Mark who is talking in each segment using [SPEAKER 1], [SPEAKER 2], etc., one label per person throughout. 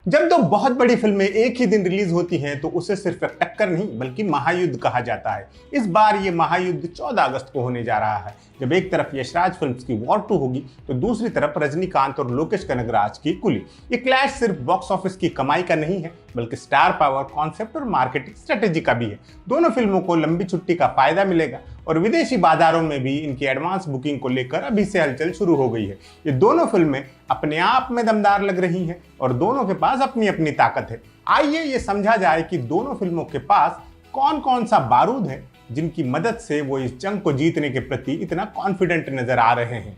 [SPEAKER 1] जब दो बहुत बड़ी फिल्में एक ही दिन रिलीज होती हैं तो उसे सिर्फ एक टक्कर नहीं बल्कि महायुद्ध कहा जाता है। इस बार ये महायुद्ध 14 अगस्त को होने जा रहा है, जब एक तरफ यशराज फिल्म्स की वॉर 2 होगी तो दूसरी तरफ रजनीकांत और लोकेश कनगराज की कुली। ये क्लैश सिर्फ बॉक्स ऑफिस की कमाई का नहीं है बल्कि स्टार पावर, कॉन्सेप्ट और मार्केटिंग स्ट्रेटेजी का भी है। दोनों फिल्मों को लंबी छुट्टी का फायदा मिलेगा और विदेशी बाजारों में भी इनकी एडवांस बुकिंग को लेकर अभी से हलचल शुरू हो गई है। ये दोनों फिल्में अपने आप में दमदार लग रही हैं और दोनों के पास अपनी अपनी ताकत है। आइए ये समझा जाए कि दोनों फिल्मों के पास कौन कौन सा बारूद है जिनकी मदद से वो इस जंग को जीतने के प्रति इतना कॉन्फिडेंट नजर आ रहे हैं।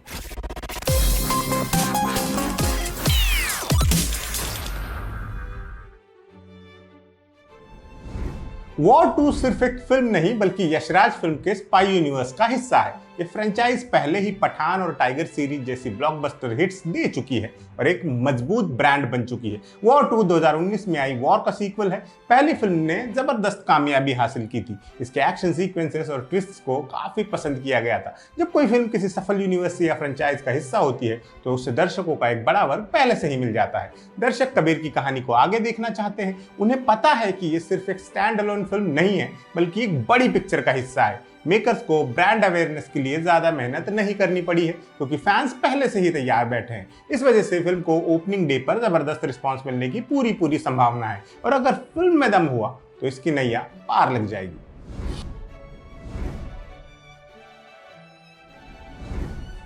[SPEAKER 1] वॉर 2 सिर्फ एक फिल्म नहीं बल्कि यशराज फिल्म के स्पाई यूनिवर्स का हिस्सा है। ये फ्रेंचाइज पहले ही पठान और टाइगर सीरीज जैसी ब्लॉकबस्टर हिट्स दे चुकी है और एक मजबूत ब्रांड बन चुकी है। वॉर 2 2019 में आई वॉर का सीक्वल है। पहली फिल्म ने जबरदस्त कामयाबी हासिल की थी। इसके एक्शन सीक्वेंसेस और ट्विस्ट्स को काफी पसंद किया गया था। जब कोई फिल्म किसी सफल यूनिवर्स या फ्रेंचाइज का हिस्सा होती है तो उससे दर्शकों का एक बड़ा वर्ग पहले से ही मिल जाता है। दर्शक कबीर की कहानी को आगे देखना चाहते हैं। उन्हें पता है कि ये सिर्फ एक स्टैंड अलोन फिल्म नहीं है बल्कि एक बड़ी पिक्चर का हिस्सा है। मेकर्स को ब्रांड अवेयरनेस के लिए ज्यादा मेहनत नहीं करनी पड़ी है क्योंकि फैंस पहले से ही तैयार बैठे हैं। इस वजह से फिल्म को ओपनिंग डे पर जबरदस्त रिस्पांस मिलने की पूरी संभावना है और अगर फिल्म में दम हुआ तो इसकी नैया पार लग जाएगी।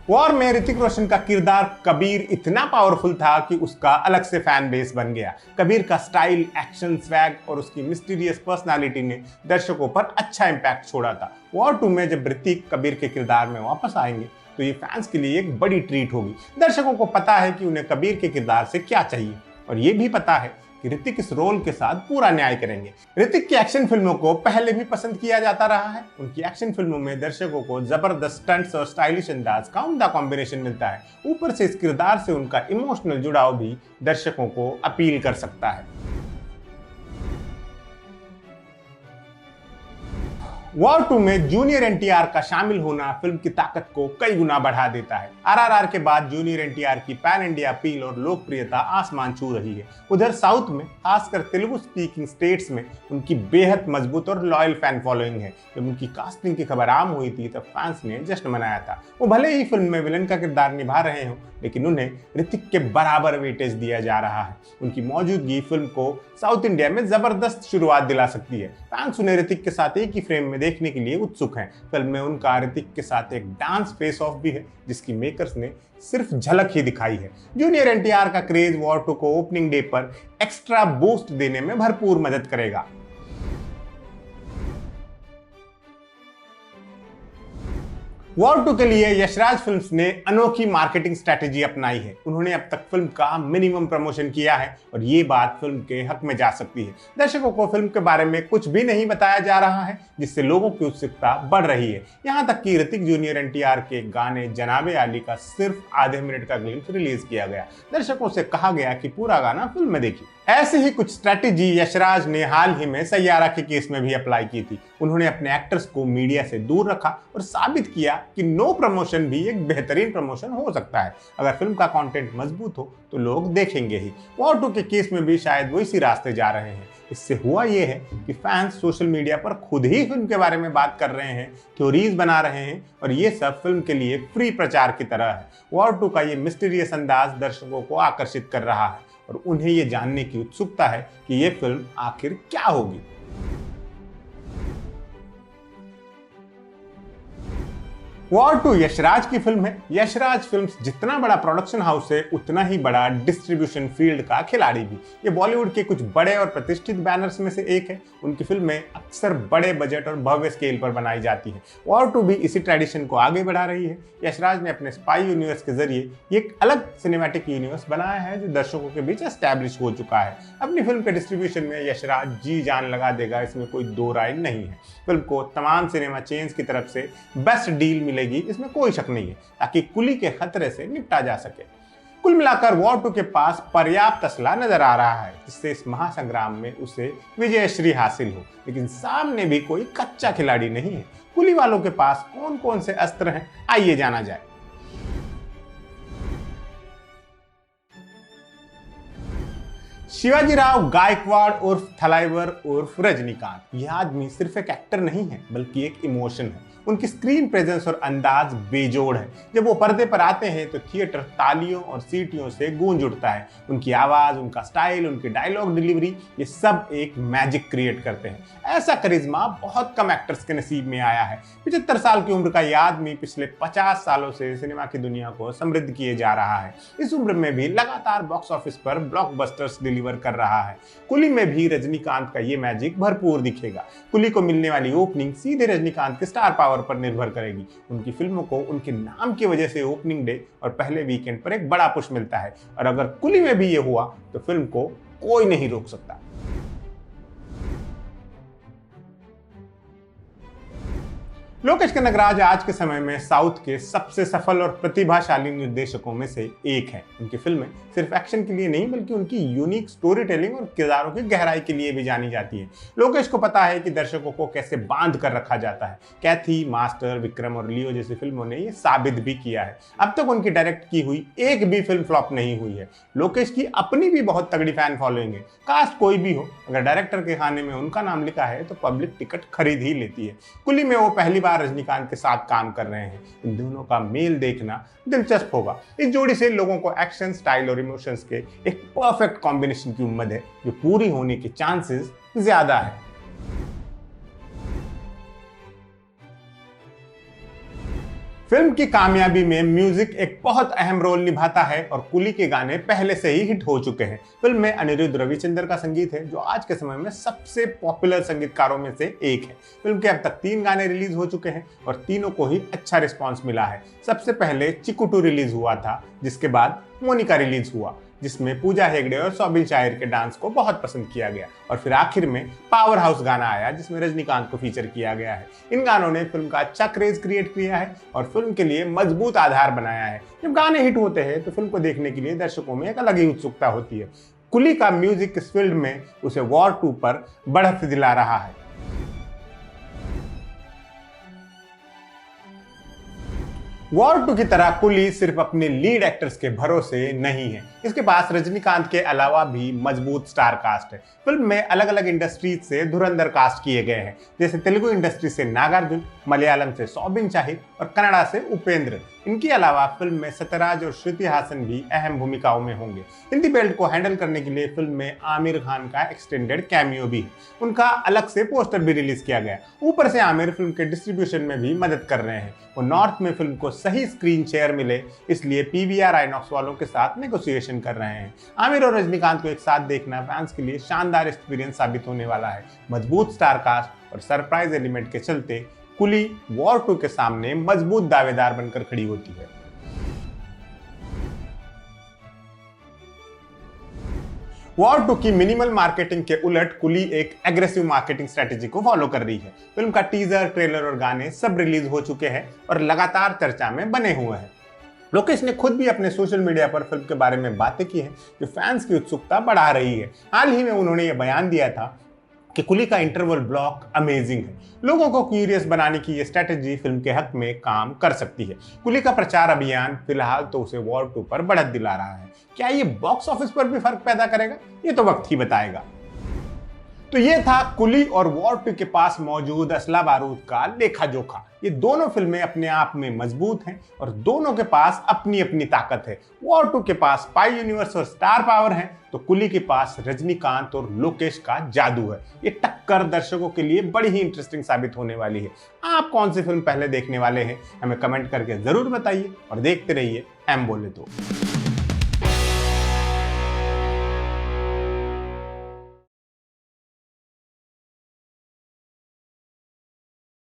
[SPEAKER 1] वॉर में ऋतिक रोशन का किरदार कबीर इतना पावरफुल था कि उसका अलग से फैन बेस बन गया। कबीर का स्टाइल, एक्शन, स्वैग और उसकी मिस्टीरियस पर्सनालिटी ने दर्शकों पर अच्छा इंपैक्ट छोड़ा था। वॉर 2 में जब ऋतिक कबीर के किरदार में वापस आएंगे तो ये फैंस के लिए एक बड़ी ट्रीट होगी। दर्शकों को पता है कि उन्हें कबीर के किरदार से क्या चाहिए और ये भी पता है कि ऋतिक इस रोल के साथ पूरा न्याय करेंगे। ऋतिक की एक्शन फिल्मों को पहले भी पसंद किया जाता रहा है। उनकी एक्शन फिल्मों में दर्शकों को जबरदस्त स्टंट्स और स्टाइलिश अंदाज का उम्दा कॉम्बिनेशन मिलता है। ऊपर से इस किरदार से उनका इमोशनल जुड़ाव भी दर्शकों को अपील कर सकता है। वॉर 2 में जूनियर एनटीआर का शामिल होना फिल्म की ताकत को कई गुना बढ़ा देता है। आरआरआर के बाद जूनियर एनटीआर की पैन इंडिया अपील और लोकप्रियता आसमान छू रही है। उधर साउथ में, खासकर तेलुगु स्पीकिंग स्टेट्स में उनकी बेहद मजबूत और लॉयल फैन फॉलोइंग है। जब उनकी कास्टिंग की खबर आम हुई थी तब फैंस ने जश्न मनाया था। वो भले ही फिल्म में विलन का किरदार निभा रहे हों लेकिन उन्हें ऋतिक के बराबर वेटेज दिया जा रहा है। उनकी मौजूदगी फिल्म को साउथ इंडिया में जबरदस्त शुरुआत दिला सकती है। फैंस उन्हें ऋतिक के साथ एक ही फ्रेम में देखने के लिए उत्सुक हैं। फिल्म में उनका ऋतिक के साथ एक डांस फेस ऑफ भी है जिसकी मेकर्स ने सिर्फ झलक ही दिखाई है। जूनियर एनटीआर का क्रेज वॉर 2 को ओपनिंग डे पर एक्स्ट्रा बूस्ट देने में भरपूर मदद करेगा। वॉर 2 के लिए यशराज फिल्म्स ने अनोखी मार्केटिंग स्ट्रेटेजी अपनाई है। उन्होंने अब तक फिल्म का मिनिमम प्रमोशन किया है और ये बात फिल्म के हक में जा सकती है। दर्शकों को फिल्म के बारे में कुछ भी नहीं बताया जा रहा है जिससे लोगों की उत्सुकता बढ़ रही है। यहाँ तक कि ऋतिक जूनियर एनटीआर के गाने जनाबे आली का सिर्फ आधे मिनट का ग्लिम्स रिलीज किया गया। दर्शकों से कहा गया कि पूरा गाना फिल्म में देखिए। ऐसी ही कुछ स्ट्रेटेजी यशराज ने हाल ही में सैयारा के केस में भी अप्लाई की थी। उन्होंने अपने एक्टर्स को मीडिया से दूर रखा और साबित किया कि नो प्रमोशन भी एक बेहतरीन प्रमोशन हो सकता है। अगर फिल्म का कंटेंट मजबूत हो तो लोग देखेंगे ही। वॉर 2 के केस में भी शायद वो इसी रास्ते जा रहे हैं। इससे हुआ ये है कि फैंस सोशल मीडिया पर खुद ही फिल्म के बारे में बात कर रहे हैं, थ्योरीज बना रहे हैं और ये सब फिल्म के लिए फ्री प्रचार की तरह है। वॉर 2 का ये मिस्टीरियस अंदाज दर्शकों को आकर्षित कर रहा है और उन्हें ये जानने की उत्सुकता है कि ये फिल्म आखिर क्या होगी। वॉर 2 यशराज की फिल्म है। यशराज फिल्म्स जितना बड़ा प्रोडक्शन हाउस है उतना ही बड़ा डिस्ट्रीब्यूशन फील्ड का खिलाड़ी भी। ये बॉलीवुड के कुछ बड़े और प्रतिष्ठित बैनर्स में से एक है। उनकी फिल्में अक्सर बड़े बजट और भव्य स्केल पर बनाई जाती है। वॉर 2 भी इसी ट्रेडिशन को आगे बढ़ा रही है। यशराज ने अपने स्पाई यूनिवर्स के जरिए एक अलग सिनेमैटिक यूनिवर्स बनाया है जो दर्शकों के बीच एस्टैब्लिश हो चुका है। अपनी फिल्म के डिस्ट्रीब्यूशन में यशराज जी जान लगा देगा, इसमें कोई दो राय नहीं है। फिल्म को तमाम सिनेमा चेन्स की तरफ से बेस्ट डील मिलेगी, इसमें कोई शक नहीं है, ताकि कुली के खतरे से निपटा जा सके। कुल मिलाकर वॉर 2 के पास पर्याप्त असला नजर आ रहा है जिससे इस महासंग्राम में उसे विजयश्री हासिल हो, लेकिन सामने भी कोई कच्चा खिलाड़ी नहीं है। कुली वालों के पास कौन कौन से अस्त्र हैं, आइए जाना जाए। शिवाजी राव गायकवाड़ उर्फ थलाइवर उर्फ रजनीकांत, यह आदमी सिर्फ एक एक्टर नहीं है बल्कि एक इमोशन है। उनकी स्क्रीन प्रेजेंस और अंदाज बेजोड़ है। जब वो पर्दे पर आते हैं तो थिएटर तालियों और सीटियों से गूंज उठता है। उनकी आवाज, उनका स्टाइल, उनकी डायलॉग डिलीवरी, ये सब एक मैजिक क्रिएट करते हैं। ऐसा करिश्मा बहुत कम एक्टर्स के नसीब में आया है। 75 साल की उम्र का यह आदमी पिछले 50 सालों से सिनेमा की दुनिया को समृद्ध किए जा रहा है। इस उम्र में भी लगातार बॉक्स ऑफिस पर ब्लॉकबस्टर्स डिलीवर कर रहा है। कुली में भी रजनीकांत का ये मैजिक भरपूर दिखेगा। कुली को मिलने वाली ओपनिंग सीधे रजनीकांत के स्टार पावर पर निर्भर करेगी। उनकी फिल्मों को उनके नाम की वजह से ओपनिंग डे और पहले वीकेंड पर एक बड़ा पुश मिलता है, और अगर कुली में भी ये हुआ तो फिल्म को कोई नहीं रोक सकता। लोकेश कनगराज आज के समय में साउथ के सबसे सफल और प्रतिभाशाली निर्देशकों में से एक है। उनकी फिल्में सिर्फ एक्शन के लिए नहीं बल्कि उनकी यूनिक स्टोरी टेलिंग और किरदारों की गहराई के लिए भी जानी जाती है। लोकेश को पता है कि दर्शकों को कैसे बांध कर रखा जाता है। कैथी, मास्टर, विक्रम और लियो जैसी फिल्मों ने ये साबित भी किया है। अब तक उनकी डायरेक्ट की हुई एक भी फिल्म फ्लॉप नहीं हुई है। लोकेश की अपनी भी बहुत तगड़ी फैन फॉलोइंग है। कास्ट कोई भी हो, अगर डायरेक्टर के खाने में उनका नाम लिखा है तो पब्लिक टिकट खरीद ही लेती है। कुली में वो पहली बार रजनीकांत के साथ काम कर रहे हैं। इन दोनों का मेल देखना दिलचस्प होगा। इस जोड़ी से लोगों को एक्शन, स्टाइल और इमोशंस के एक परफेक्ट कॉम्बिनेशन की उम्मीद है, जो पूरी होने के चांसेस ज्यादा है। फिल्म की कामयाबी में म्यूजिक एक बहुत अहम रोल निभाता है और कुली के गाने पहले से ही हिट हो चुके हैं। फिल्म में अनिरुद्ध रविचंद्र का संगीत है, जो आज के समय में सबसे पॉपुलर संगीतकारों में से एक है। फिल्म के अब तक 3 गाने रिलीज हो चुके हैं और तीनों को ही अच्छा रिस्पांस मिला है। सबसे पहले चिकुटू रिलीज हुआ था, जिसके बाद मोनिका रिलीज हुआ, जिसमें पूजा हेगड़े और सौबिन शायर के डांस को बहुत पसंद किया गया, और फिर आखिर में पावर हाउस गाना आया जिसमें रजनीकांत को फीचर किया गया है। इन गानों ने फिल्म का अच्छा क्रेज क्रिएट किया है और फिल्म के लिए मजबूत आधार बनाया है। जब गाने हिट होते हैं तो फिल्म को देखने के लिए दर्शकों में एक अलग ही उत्सुकता होती है। कुली का म्यूजिक इस फील्ड में उसे वॉर 2 पर बढ़त दिला रहा है। वॉर 2 की तरह कुली सिर्फ अपने लीड एक्टर्स के भरोसे नहीं है। इसके पास रजनीकांत के अलावा भी मजबूत स्टार कास्ट है। फिल्म में अलग अलग इंडस्ट्रीज से धुरंधर कास्ट किए गए हैं, जैसे तेलुगु इंडस्ट्री से नागार्जुन, मलयालम से सौबिन शाहिर और कन्नड़ा से उपेंद्र। इनके अलावा फिल्म में सत्यराज और श्रुति हासन भी अहम भूमिकाओं में होंगे। हिंदी बेल्ट को हैंडल करने के लिए फिल्म में आमिर खान का एक्सटेंडेड कैमियो भी है। उनका अलग से पोस्टर भी रिलीज किया गया। ऊपर से आमिर फिल्म के डिस्ट्रीब्यूशन में भी मदद कर रहे हैं। वो नॉर्थ में फिल्म को सही स्क्रीन शेयर मिले, इसलिए पीवीआर आइनॉक्स वालों के साथ नेगोशिएशन कर रहे हैं। आमिर और रजनीकांत को एक साथ देखना फैंस के लिए शानदार एक्सपीरियंस साबित होने वाला है। मजबूत स्टार कास्ट और सरप्राइज एलिमेंट के चलते कुली वॉर 2 के सामने मजबूत दावेदार बनकर खड़ी होती है। वॉर 2 की मिनिमल मार्केटिंग के उलट कुली एक एग्रेसिव मार्केटिंग स्ट्रेटेजी को फॉलो कर रही है। फिल्म का टीजर, ट्रेलर और गाने सब रिलीज हो चुके हैं और लगातार चर्चा में बने हुए हैं। लोकेश ने खुद भी अपने सोशल मीडिया पर फिल्म के बारे में बातें की हैं, जो फैंस की उत्सुकता बढ़ा रही है। हाल ही में उन्होंने यह बयान दिया था कि कुली का इंटरवल ब्लॉक अमेजिंग है। लोगों को क्यूरियस बनाने की ये स्ट्रेटेजी फिल्म के हक में काम कर सकती है। कुली का प्रचार अभियान फिलहाल तो उसे वॉर 2 पर बढ़त दिला रहा है। क्या ये बॉक्स ऑफिस पर भी फर्क पैदा करेगा? ये तो वक्त ही बताएगा। तो ये था कुली और वॉर 2 के पास मौजूद असला बारूद का लेखा जोखा। ये दोनों फिल्में अपने आप में मजबूत हैं और दोनों के पास अपनी अपनी ताकत है। वॉर 2 के पास स्पाई यूनिवर्स और स्टार पावर है, तो कुली के पास रजनीकांत और लोकेश का जादू है। ये टक्कर दर्शकों के लिए बड़ी ही इंटरेस्टिंग साबित होने वाली है। आप कौन सी फिल्म पहले देखने वाले हैं, हमें कमेंट करके जरूर बताइए और देखते रहिए एम बोले तो।